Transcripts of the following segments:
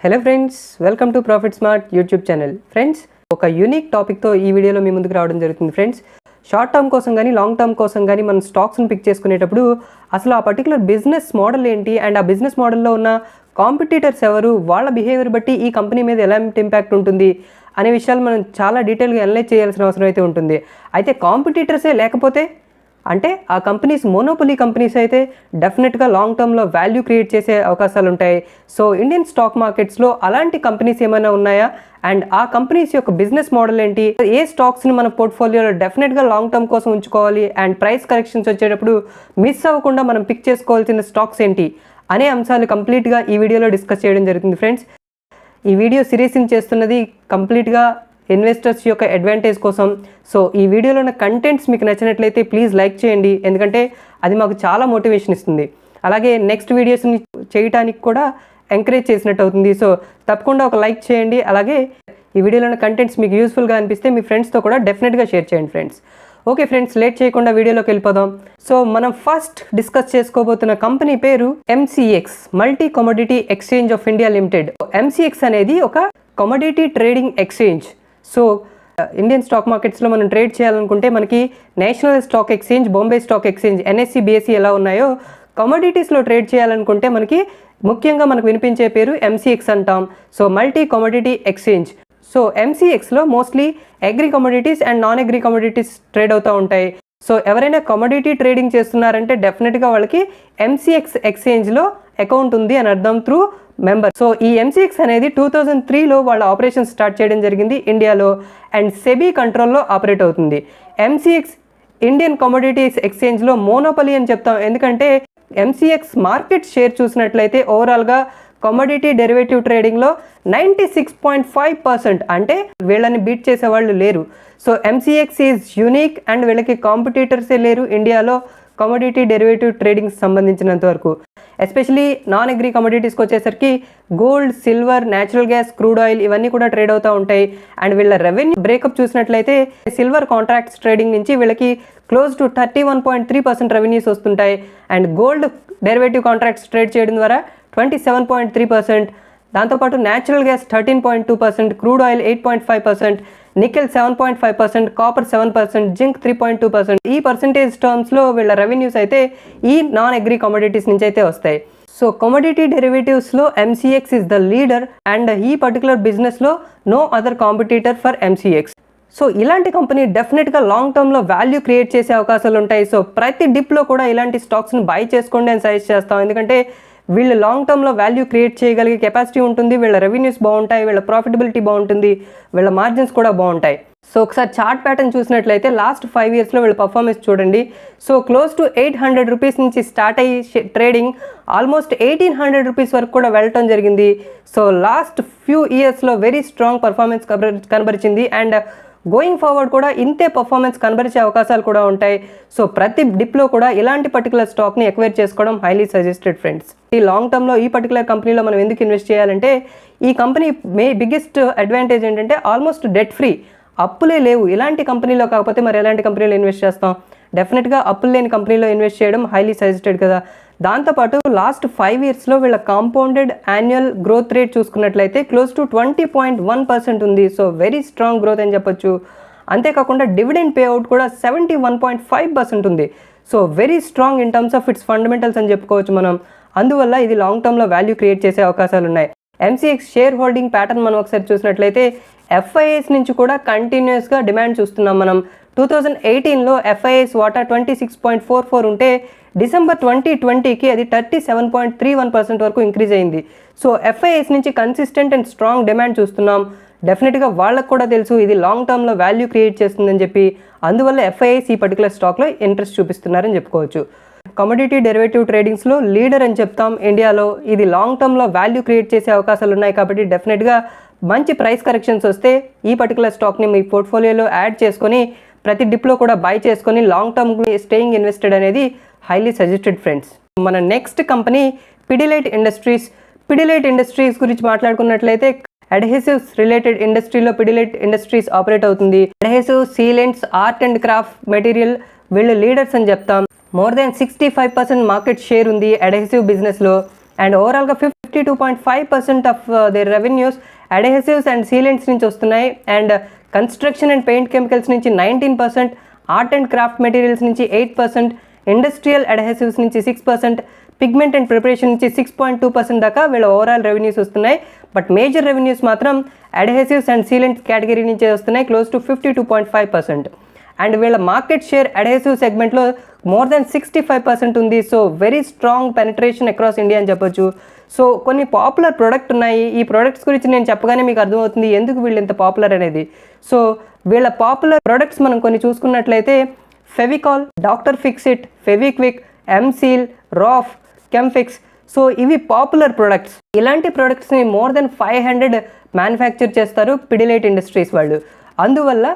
Hello friends, welcome to profit smart YouTube channel. Friends, ఒక unique టాపిక్తో ఈ వీడియోలో మీ ముందుకు రావడం జరుగుతుంది. ఫ్రెండ్స్, షార్ట్ టర్మ్ కోసం కానీ లాంగ్ టర్మ్ కోసం కానీ మనం స్టాక్స్ని పిక్ చేసుకునేటప్పుడు అసలు ఆ పర్టికులర్ బిజినెస్ మోడల్ ఏంటి అండ్ ఆ బిజినెస్ మోడల్లో ఉన్న కాంపిటీటర్స్ ఎవరు, వాళ్ళ బిహేవియర్ బట్టి ఈ కంపెనీ మీద ఎలాంటి ఇంపాక్ట్ ఉంటుంది అనే విషయాలు మనం చాలా డీటెయిల్గా అనలైజ్ చేయాల్సిన అవసరం అయితే ఉంటుంది. అయితే కాంపిటీటర్సే లేకపోతే అంటే ఆ కంపెనీస్ మోనోపొలీ కంపెనీస్ అయితే డెఫినెట్గా లాంగ్ టర్మ్లో వాల్యూ క్రియేట్ చేసే అవకాశాలు ఉంటాయి. సో ఇండియన్ స్టాక్ మార్కెట్స్లో అలాంటి కంపెనీస్ ఏమైనా ఉన్నాయా అండ్ ఆ కంపెనీస్ యొక్క బిజినెస్ మోడల్ ఏంటి, ఏ స్టాక్స్ని మన పోర్ట్ఫోలియోలో డెఫినెట్గా లాంగ్ టర్మ్ కోసం ఉంచుకోవాలి అండ్ ప్రైస్ కరెక్షన్స్ వచ్చేటప్పుడు మిస్ అవ్వకుండా మనం పిక్ చేసుకోవాల్సిన స్టాక్స్ ఏంటి అనే అంశాలు కంప్లీట్గా ఈ వీడియోలో డిస్కస్ చేయడం జరుగుతుంది. ఫ్రెండ్స్, ఈ వీడియో సిరీస్ని చేస్తున్నది కంప్లీట్గా ఇన్వెస్టర్స్ యొక్క అడ్వాంటేజ్ కోసం. సో ఈ వీడియోలో ఉన్న కంటెంట్స్ మీకు నచ్చినట్లయితే ప్లీజ్ లైక్ చేయండి, ఎందుకంటే అది మాకు చాలా మోటివేషన్ ఇస్తుంది. అలాగే నెక్స్ట్ వీడియోస్ని చేయడానికి కూడా ఎంకరేజ్ చేసినట్టు అవుతుంది. సో తప్పకుండా ఒక లైక్ చేయండి. అలాగే ఈ వీడియోలో ఉన్న కంటెంట్స్ మీకు యూస్ఫుల్గా అనిపిస్తే మీ ఫ్రెండ్స్తో కూడా డెఫినెట్గా షేర్ చేయండి ఫ్రెండ్స్. ఓకే ఫ్రెండ్స్, లేట్ చేయకుండా వీడియోలోకి వెళ్ళిపోదాం. సో మనం ఫస్ట్ డిస్కస్ చేసుకోబోతున్న కంపెనీ పేరు MCX, multi commodity exchange of India limited. MCX అనేది ఒక commodity trading exchange. So Indian stock మార్కెట్స్లో మనం ట్రేడ్ చేయాలనుకుంటే మనకి national stock exchange, Bombay stock exchange, NSE, BSE ఎలా ఉన్నాయో కమోడిటీస్లో ట్రేడ్ చేయాలనుకుంటే మనకి ముఖ్యంగా మనకు వినిపించే పేరు MCX అంటాం. So multi commodity exchange. So MCXలో mostly agri commodities and non agri commodities trade అవుతూ ఉంటాయి. సో ఎవరైనా కమోడిటీ ట్రేడింగ్ చేస్తున్నారంటే డెఫినెట్గా వాళ్ళకి MCX ఎక్స్చేంజ్లో అకౌంట్ ఉంది అని అర్థం త్రూ మెంబర్. సో ఈ MCX అనేది 2003లో వాళ్ళ ఆపరేషన్ స్టార్ట్ చేయడం జరిగింది ఇండియాలో అండ్ సెబీ కంట్రోల్లో ఆపరేట్ అవుతుంది. MCX ఇండియన్ కమోడిటీస్ ఎక్స్చేంజ్లో మోనోపలీ అని చెప్తాం, ఎందుకంటే MCX మార్కెట్ షేర్ చూసినట్లయితే ఓవరాల్గా కమోడిటీ డెరివేటివ్ ట్రేడింగ్లో 96.5%, అంటే వీళ్ళని బీట్ చేసే వాళ్ళు లేరు. So MCX is unique and వీళ్ళకి కాంపిటీటర్సే లేరు ఇండియాలో కమోడిటీ డెరివేటివ్ ట్రేడింగ్ సంబంధించినంత వరకు. ఎస్పెషలీ నాన్ అగ్రి కమోడిటీస్కి వచ్చేసరికి gold, silver, natural gas, crude oil ఇవన్నీ కూడా ట్రేడ్ అవుతూ ఉంటాయి. అండ్ వీళ్ళ రెవెన్యూ బ్రేకప్ చూసినట్లయితే సిల్వర్ కాంట్రాక్ట్స్ ట్రేడింగ్ నుంచి వీళ్ళకి క్లోజ్ టు 31.3% రెవెన్యూస్ వస్తుంటాయి. And gold derivative contracts trade చేయడం ద్వారా 27.3%, దాంతోపాటు natural gas 13.2%, crude oil 8.5%, nickel 7.5%, copper 7%, zinc 3.2%. ఈ పర్సంటేజ్ టర్మ్స్లో వీళ్ళ రెవెన్యూస్ అయితే ఈ నాన్ అగ్రి కమోడిటీస్ నుంచి అయితే వస్తాయి. సో కమోడిటీ డెరివేటివ్స్లో MCX is the leader and ఈ పర్టికులర్ బిజినెస్లో no other competitor for MCX. So ఇలాంటి కంపెనీ డెఫినెట్గా లాంగ్ టర్మ్లో వాల్యూ క్రియేట్ చేసే అవకాశాలు ఉంటాయి. సో ప్రతి డిప్లో కూడా ఇలాంటి స్టాక్స్ని బై చేసుకోండి అని సజెస్ట్ చేస్తాం, ఎందుకంటే వీళ్ళు లాంగ్ టర్మ్లో వాల్యూ క్రియేట్ చేయగలిగే కెపాసిటీ ఉంటుంది, వీళ్ళ రెవెన్యూస్ బాగుంటాయి, వీళ్ళ ప్రాఫిటబిలిటీ బాగుంటుంది, వీళ్ళ మార్జిన్స్ కూడా బాగుంటాయి. సో ఒకసారి చార్ట్ ప్యాటర్న్ చూసినట్లయితే లాస్ట్ 5 ఇయర్స్లో వీళ్ళ పర్ఫార్మెన్స్ చూడండి. సో క్లోజ్ టు 800 రూపీస్ నుంచి స్టార్ట్ అయ్యి ట్రేడింగ్ ఆల్మోస్ట్ 1800 రూపీస్ వరకు కూడా వెళ్ళటం జరిగింది. సో లాస్ట్ ఫ్యూ ఇయర్స్లో వెరీ స్ట్రాంగ్ పర్ఫార్మెన్స్ కనబరిచింది అండ్ గోయింగ్ ఫార్వర్డ్ కూడా ఇంతే పర్ఫార్మెన్స్ కనబరిచే అవకాశాలు కూడా ఉంటాయి. సో ప్రతి డిప్లో కూడా ఇలాంటి పర్టికులర్ స్టాక్ని ఎక్వైర్ చేసుకోవడం హైలీ సజెస్టెడ్ ఫ్రెండ్స్. ఈ లాంగ్ టర్మ్లో ఈ పర్టికులర్ కంపెనీలో మనం ఎందుకు ఇన్వెస్ట్ చేయాలంటే ఈ కంపెనీ బిగ్గెస్ట్ అడ్వాంటేజ్ ఏంటంటే ఆల్మోస్ట్ డెట్ ఫ్రీ, అప్పులే లేవు. ఇలాంటి కంపెనీలో కాకపోతే మరి ఎలాంటి కంపెనీలో ఇన్వెస్ట్ చేస్తాం? డెఫినెట్గా అప్పులు లేని కంపెనీలో ఇన్వెస్ట్ చేయడం హైలీ సజెస్టెడ్ కదా. దాంతోపాటు లాస్ట్ 5 ఇయర్స్లో వీళ్ళ కాంపౌండెడ్ యాన్యువల్ గ్రోత్ రేట్ చూసుకున్నట్లయితే క్లోజ్ టు 20.1% ఉంది. సో వెరీ స్ట్రాంగ్ గ్రోత్ అని చెప్పొచ్చు. అంతేకాకుండా డివిడెండ్ పేఅవుట్ కూడా 71.5% ఉంది. So very strong in terms of its fundamentals అని చెప్పుకోవచ్చు మనం. అందువల్ల ఇది లాంగ్ టర్మ్లో వాల్యూ క్రియేట్ చేసే అవకాశాలు ఉన్నాయి. MCX షేర్ హోల్డింగ్ ప్యాటర్న్ మనం ఒకసారి చూసినట్లయితే FIIs నుంచి కూడా కంటిన్యూస్గా డిమాండ్ చూస్తున్నాం మనం. 2018లో FIIs వాటా 26.44 ఉంటే డిసెంబర్ 2020కి అది 37.31% వరకు ఇంక్రీజ్ అయింది. సో FIIs నుంచి కన్సిస్టెంట్ అండ్ స్ట్రాంగ్ డిమాండ్ చూస్తున్నాం. డెఫినెట్గా వాళ్ళకు కూడా తెలుసు ఇది లాంగ్ టర్మ్లో వాల్యూ క్రియేట్ చేస్తుందని చెప్పి, అందువల్ల FIIs ఈ పర్టికులర్ స్టాక్లో ఇంట్రెస్ట్ చూపిస్తున్నారని చెప్పుకోవచ్చు. కమోడిటీ డెరివేటివ్ ట్రేడింగ్స్లో లీడర్ అని చెప్తాం ఇండియాలో. ఇది లాంగ్ టర్మ్లో వాల్యూ క్రియేట్ చేసే అవకాశాలు ఉన్నాయి కాబట్టి డెఫినెట్గా మంచి ప్రైస్ కరెక్షన్స్ వస్తే ఈ పర్టికులర్ స్టాక్ని మీ పోర్ట్ఫోలియోలో యాడ్ చేసుకొని ప్రతి డిప్లో కూడా బై చేసుకొని లాంగ్ టర్మ్ స్టేయింగ్ ఇన్వెస్టెడ్ అనేది హైలీ సజెస్టెడ్ ఫ్రెండ్స్. మన next company Pidilite industries. Pidilite industries గురించి మాట్లాడుకున్నట్లయితే అడ్హెసివ్స్ రిలేటెడ్ ఇండస్ట్రీలో పిడిలైట్ ఇండస్ట్రీస్ ఆపరేట్ అవుతుంది. Adhesive, sealants, art and craft material వీళ్ళు లీడర్స్ అని చెప్తాం. మోర్ దెన్ 65% మార్కెట్ షేర్ ఉంది అడ్హెసివ్ బిజినెస్లో అండ్ ఓవరాల్గా 5th 52.5% of their revenues adhesives and sealants నుంచి వస్తున్నాయి. And construction and paint chemicals నుంచి 19%, ఆర్ట్ అండ్ క్రాఫ్ట్ మెటీరియల్స్ నుంచి 8%, ఇండస్ట్రియల్ అడహెసివ్స్ నుంచి 6%, పిగ్మెంట్ అండ్ ప్రిపరేషన్ నుంచి 6.2% దాకా వీళ్ళ ఓవరాల్ రెవెన్యూస్ వస్తున్నాయి. బట్ మేజర్ రెవెన్యూస్ మాత్రం అడహెసివ్స్ అండ్ సీలెంట్ కేటగిరీ నుంచే వస్తున్నాయి, క్లోజ్ టు 52.5%. అండ్ వీళ్ళ మార్కెట్ షేర్ అడహెసివ్ సెగ్మెంట్లో మోర్ దెన్ 65% ఉంది. So very strong penetration across India అని చెప్పొచ్చు. సో కొన్ని పాపులర్ ప్రోడక్ట్ ఉన్నాయి. ఈ ప్రోడక్ట్స్ గురించి నేను చెప్పగానే మీకు అర్థమవుతుంది ఎందుకు వీళ్ళు ఇంత పాపులర్ అనేది. సో వీళ్ళ పాపులర్ ప్రోడక్ట్స్ మనం కొన్ని చూసుకున్నట్లయితే Fevicol, doctor Fixit, Fevikwik, M seal, Roff, Kemfix. So ఇవి పాపులర్ ప్రొడక్ట్స్. ఇలాంటి ప్రొడక్ట్స్ని మోర్ దెన్ 500 మ్యానుఫ్యాక్చర్ చేస్తారు పిడిలైట్ ఇండస్ట్రీస్ వాళ్ళు. అందువల్ల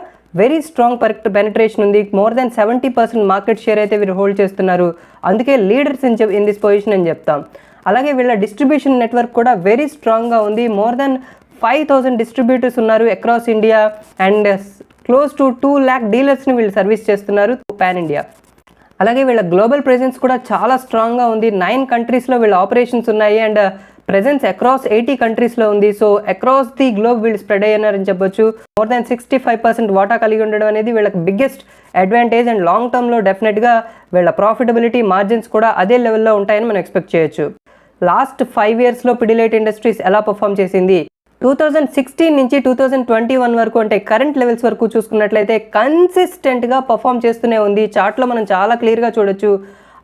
వెరీ స్ట్రాంగ్ పెనిట్రేషన్ ఉంది. మోర్ దెన్ 70% మార్కెట్ షేర్ అయితే వీరు హోల్డ్ చేస్తున్నారు. అందుకే లీడర్స్ ఇన్ దిస్ పొజిషన్ అని చెప్తాం. అలాగే వీళ్ళ డిస్ట్రిబ్యూషన్ నెట్వర్క్ కూడా వెరీ స్ట్రాంగ్గా ఉంది. మోర్ దెన్ 5,000 డిస్ట్రిబ్యూటర్స్ ఉన్నారు across India. And close to 2 lakh డీలర్స్ని వీళ్ళు సర్వీస్ చేస్తున్నారు పాన్ ఇండియా. అలాగే వీళ్ళ గ్లోబల్ ప్రెజెన్స్ కూడా చాలా స్ట్రాంగ్గా ఉంది. 9 కంట్రీస్లో వీళ్ళ ఆపరేషన్స్ ఉన్నాయి. అండ్ ప్రెజెన్స్ అక్రాస్ 80 కంట్రీస్లో ఉంది. సో అక్రాస్ ది గ్లోబ్ వీళ్ళు స్ప్రెడ్ అయ్యారని చెప్పొచ్చు. మోర్ దాన్ 65% వాటా కలిగి ఉండడం అనేది వీళ్ళకి బిగ్గెస్ట్ అడ్వాంటేజ్. అండ్ లాంగ్ టర్మ్లో డెఫినెట్గా వీళ్ళ ప్రాఫిటబిలిటీ మార్జిన్స్ కూడా అదే లెవెల్లో ఉంటాయని మనం ఎక్స్పెక్ట్ చేయొచ్చు. లాస్ట్ 5 yearsలో పిడిలైట్ ఇండస్ట్రీస్ ఎలా పర్ఫామ్ చేసింది? 2016 నుంచి 2021 వరకు అంటే కరెంట్ లెవెల్స్ వరకు చూసుకున్నట్లయితే కన్సిస్టెంట్గా పర్ఫామ్ చేస్తూనే ఉంది. చార్ట్లో మనం చాలా క్లియర్గా చూడొచ్చు.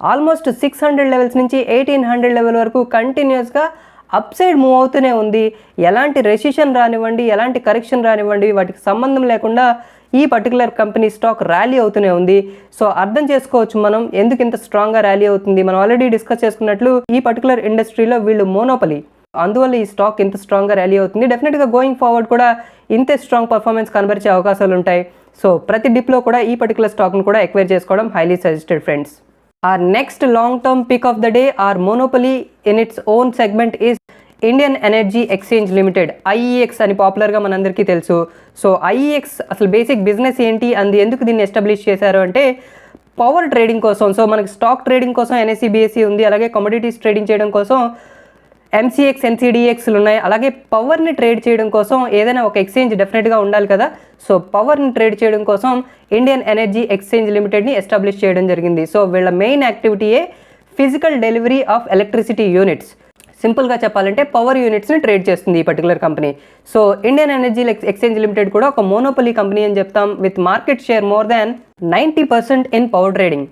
ఆల్మోస్ట్ 600 లెవెల్స్ నుంచి 1800 లెవెల్ వరకు కంటిన్యూస్గా అప్ సైడ్ మూవ్ అవుతూనే ఉంది. ఎలాంటి రెసిషన్ రానివ్వండి, ఎలాంటి కరెక్షన్ రానివ్వండి, వాటికి సంబంధం లేకుండా ఈ పర్టికులర్ కంపెనీ స్టాక్ ర్యాలీ అవుతూనే ఉంది. సో అర్థం చేసుకోవచ్చు మనం ఎందుకు ఇంత స్ట్రాంగ్గా ర్యాలీ అవుతుంది. మనం ఆల్రెడీ డిస్కస్ చేసుకున్నట్లు ఈ పర్టికులర్ ఇండస్ట్రీలో వీళ్ళు మోనోపలి, అందువల్ల ఈ స్టాక్ ఇంత స్ట్రాంగ్గా ర్యాలీ అవుతుంది. డెఫినెట్గా గోయింగ్ ఫార్వర్డ్ కూడా ఇంతే స్ట్రాంగ్ పర్ఫార్మెన్స్ కనబరిచే అవకాశాలు ఉంటాయి. సో ప్రతి డిప్లో కూడా ఈ పర్టికులర్ స్టాక్ను కూడా ఎక్వైర్ చేసుకోవడం highly suggested friends. Our next long term pick of the day our monopoly in its own segment is Indian energy exchange limited, IEX అని పాపులర్గా మనందరికీ తెలుసు. సో ఐఈఎక్స్ అసలు బేసిక్ బిజినెస్ ఏంటి, ఎందుకు దీన్ని ఎస్టాబ్లిష్ చేశారు అంటే పవర్ ట్రేడింగ్ కోసం. సో మనకి స్టాక్ ట్రేడింగ్ కోసం ఎన్ఎస్సి బిఎస్సి ఉంది, అలాగే కమోడిటీస్ ట్రేడింగ్ చేయడం కోసం ఎంసీఎక్స్ ఎన్సీడీఎక్స్లు ఉన్నాయి. అలాగే పవర్ని ట్రేడ్ చేయడం కోసం ఏదైనా ఒక ఎక్స్చేంజ్ డెఫినెట్గా ఉండాలి కదా. సో పవర్ని ట్రేడ్ చేయడం కోసం ఇండియన్ ఎనర్జీ ఎక్స్చేంజ్ లిమిటెడ్ని ఎస్టాబ్లిష్ చేయడం జరిగింది. సో వీళ్ళ మెయిన్ యాక్టివిటీయే physical delivery of electricity units. సింపుల్గా చెప్పాలంటే పవర్ యూనిట్స్ని ట్రేడ్ చేస్తుంది ఈ particular company. So Indian energy exchange limited కూడా ఒక మోనోపలీ కంపెనీ అని చెప్తాం, with market share more than 90% in power trading.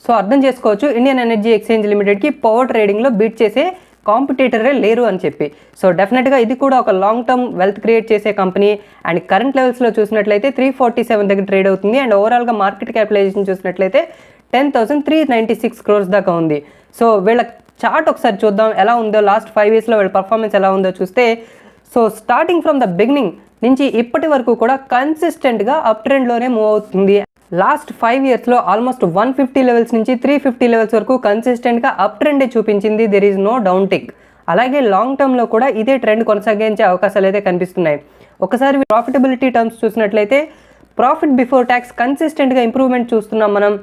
So అర్థం చేసుకోవచ్చు ఇండియన్ ఎనర్జీ ఎక్స్చేంజ్ లిమిటెడ్కి పవర్ ట్రేడింగ్లో బీట్ చేసే కాంపిటీటరే లేరు అని చెప్పి. సో డెఫినెట్గా ఇది కూడా ఒక లాంగ్ టర్మ్ వెల్త్ క్రియేట్ చేసే కంపెనీ. అండ్ కరెంట్ లెవెల్స్లో చూసినట్లయితే 347 దగ్గర ట్రేడ్ అవుతుంది. అండ్ ఓవరాల్గా మార్కెట్ క్యాపిటలైజేషన్ చూసినట్లయితే 10,396 crores దాకా ఉంది. సో వీళ్ళ చార్ట్ ఒకసారి చూద్దాం ఎలా ఉందో, లాస్ట్ 5 yearsలో వీళ్ళ పర్ఫార్మెన్స్ ఎలా ఉందో చూస్తే. So starting from the beginning నుంచి ఇప్పటి వరకు కూడా కన్సిస్టెంట్గా అప్ ట్రెండ్లోనే మూవ్ అవుతుంది. లాస్ట్ 5 yearsలో ఆల్మోస్ట్ 150 లెవెల్స్ నుంచి 350 లెవెల్స్ వరకు కన్సిస్టెంట్గా అప్ ట్రెండే చూపించింది. There is no down tick. అలాగే లాంగ్ టర్మ్లో కూడా ఇదే ట్రెండ్ కొనసాగించే అవకాశాలు అయితే కనిపిస్తున్నాయి. ఒకసారి ప్రాఫిటబిలిటీ టర్మ్స్ చూసినట్లయితే ప్రాఫిట్ బిఫోర్ ట్యాక్స్ కన్సిస్టెంట్గా ఇంప్రూవ్మెంట్ చూస్తున్నాం మనం.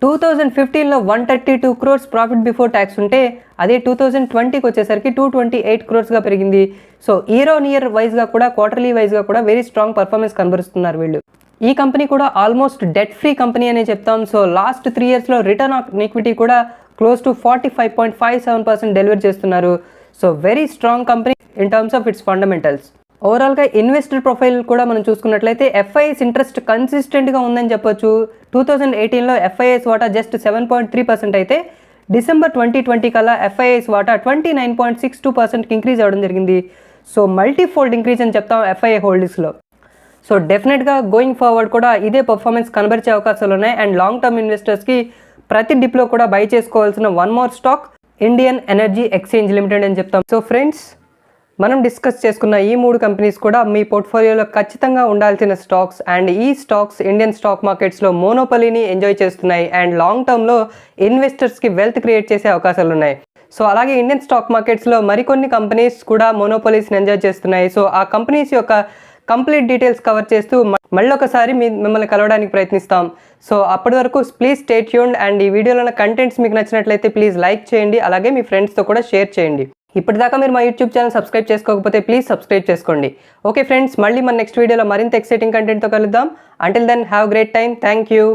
2015లో 132 crores ప్రాఫిట్ బిఫోర్ ట్యాక్స్ ఉంటే అదే 2020కి వచ్చేసరికి 228 crores పెరిగింది. సో ఇయర్ ఆన్ ఇయర్ వైజ్గా కూడా క్వార్టర్లీ వైజ్గా కూడా వెరీ స్ట్రాంగ్ పర్ఫార్మెన్స్ కనబరుస్తున్నారు వీళ్ళు. ఈ కంపెనీ కూడా ఆల్మోస్ట్ డెట్ ఫ్రీ కంపెనీ అనే చెప్తాం. సో లాస్ట్ 3 yearsలో రిటర్న్ ఆన్ ఈక్విటీ కూడా క్లోజ్ టు 45.57% డెలివర్ చేస్తున్నారు. So very strong company in terms of its fundamentals. ఓవరాల్గా ఇన్వెస్టర్ ప్రొఫైల్ కూడా మనం చూసుకున్నట్లయితే ఎఫ్ఐఎస్ ఇంట్రెస్ట్ కన్సిస్టెంట్గా ఉందని చెప్పొచ్చు. 2018లో ఎఫ్ఐఎస్ వాటా జస్ట్ 7.3% అయితే డిసెంబర్ 2020 కల్లా ఎఫ్ఐఎస్ వాటా 29.62%కి ఇంక్రీజ్ అవ్వడం జరిగింది. సో మల్టీఫోల్డ్ ఇంక్రీజ్ అని చెప్తాం ఎఫ్ఐఏ హోల్డింగ్స్లో. సో డెఫినెట్గా గోయింగ్ ఫార్వర్డ్ కూడా ఇదే పర్ఫార్మెన్స్ కనబరిచే అవకాశాలు ఉన్నాయి. అండ్ లాంగ్ టర్మ్ ఇన్వెస్టర్స్కి ప్రతి డిప్లో కూడా బై చేసుకోవాల్సిన one more stock Indian energy exchange limited అని చెప్తాం. సో ఫ్రెండ్స్, మనం డిస్కస్ చేసుకున్న ఈ 3 కంపెనీస్ కూడా మీ పోర్ట్ఫోలియోలో ఖచ్చితంగా ఉండాల్సిన స్టాక్స్. అండ్ ఈ స్టాక్స్ ఇండియన్ స్టాక్ మార్కెట్స్లో మోనోపలీని ఎంజాయ్ చేస్తున్నాయి. అండ్ లాంగ్ టర్మ్లో ఇన్వెస్టర్స్కి వెల్త్ క్రియేట్ చేసే అవకాశాలు ఉన్నాయి. సో అలాగే ఇండియన్ స్టాక్ మార్కెట్స్లో మరికొన్ని కంపెనీస్ కూడా మోనోపలీస్ని ఎంజాయ్ చేస్తున్నాయి. సో ఆ కంపెనీస్ యొక్క కంప్లీట్ డీటెయిల్స్ కవర్ చేస్తూ మళ్ళీ ఒకసారి మిమ్మల్ని కలవడానికి ప్రయత్నిస్తాం. సో అప్పటి వరకు ప్లీజ్ స్టే ట్యూన్డ్. అండ్ ఈ వీడియోలో ఉన్న కంటెంట్స్ మీకు నచ్చినట్లయితే ప్లీజ్ లైక్ చేయండి, అలాగే మీ ఫ్రెండ్స్తో కూడా షేర్ చేయండి. ఇప్పటిదాకా మీరు మా యూట్యూబ్ ఛానల్ సబ్స్క్రైబ్ చేసుకోకపోతే ప్లీజ్ సబ్స్క్రైబ్ చేసుకోండి. ఓకే ఫ్రెండ్స్, మళ్ళీ మన నెక్స్ట్ వీడియోలో మరింత ఎక్సైటింగ్ కంటెంట్తో కలుద్దాం. Until then have great time. Thank you.